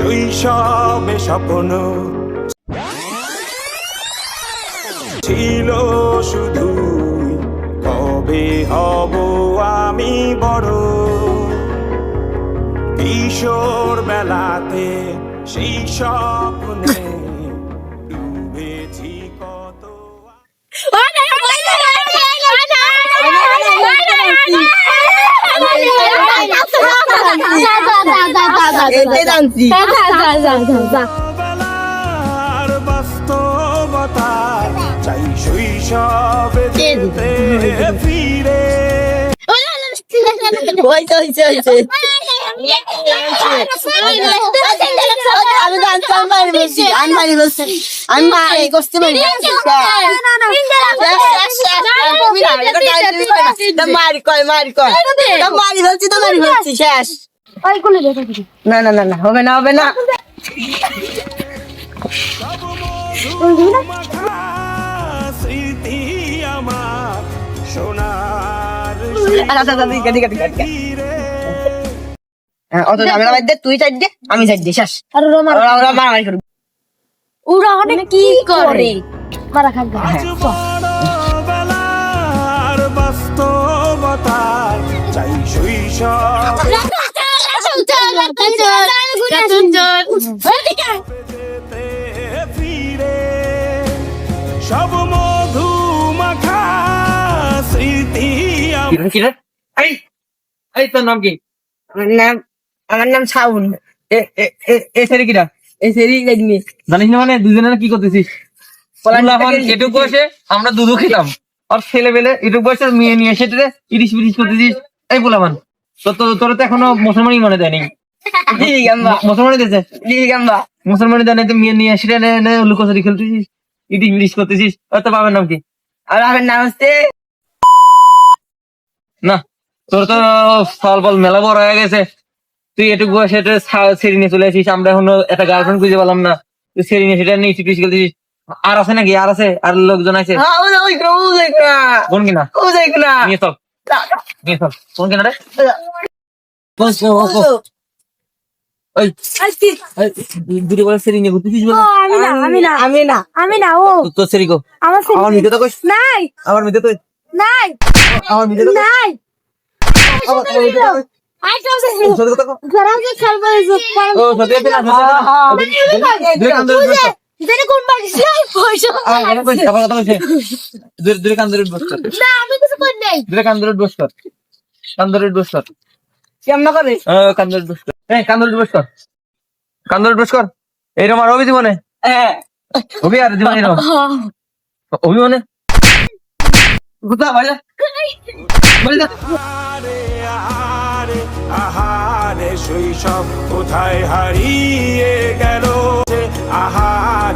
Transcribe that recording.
শৈশবে স্বপ্ন ছিল শুধুই কবে হব আমি বড়। কিশোর বেলাতে সেই স্বপ্নে ডুবেছি কত। বেলার বাস্তবতার চাই শৈশবে যেতে ফিরে। না না না না হবে না হবে না স্মৃতি আমার সোনার অত ঝামেলা বাদ দে, তুই চাই দে আমি চাই দে শেষ। ওরা মারামারি করবে। ওরা অনেক কি করে মারা খাবে। বেলার বাস্তবতার চাই শৈশব ফিরে। সব মধু মাখা স্মৃতি এই তোর নাম কি? আমার নাম শাহুন। এই সেরি কিরা? এই সেরি জানিস না মানে দুজনে কি করতেছিস? এটুক বয়সে আমরা দুধু খেতাম, আর ছেলে পেলে এটুক বয়সে মেয়ে নিয়ে এসে ইরিশ ফিরিশ করতেছিস। এই পোলামান তোর তো এখনো মুসলমানই মনে দেয়নি। মুসলমানই দিয়েছে, মুসলমানই দেয় নাই, মেয়ে নিয়ে এসে লুকোচুরি খেলতেছিস, ইরিশ ফিরিশ করতেছিস। আর তোর বাবার নাম কি? আর আমার নাম হচ্ছে না, তোর তো ফল ফল মেলা বড় হয়ে গেছে। তুই এটুকু বয়সে ছেড়ে নিয়ে চলে আসিস। আমরা এখনো একটা গার্লফ্রেন্ড খুঁজে পেলাম না, তুই ছেড়ে নিয়ে সেটা নিয়ে ইরিশ খেলতেছিস। আর আছে নাকি? আর আছে? আর লোকজন আছে? কোন কিনা নিয়ে চল, নিয়ে চল। কোন কিনা রে? ওই দুটো বলে সেরি নিয়ে ঘুরতেছিস বলে? আমি না ও তোর সেরি গো। আমার মিতে তো কইস নাই আমার মিতে তো নাই আমার মিতে তো নাই এইরকম আর হবি জীবনে? হবি আর জীবনে এরকম হবি মানে আহারে শৈশব কোথায় হারিয়ে গেল। আহারে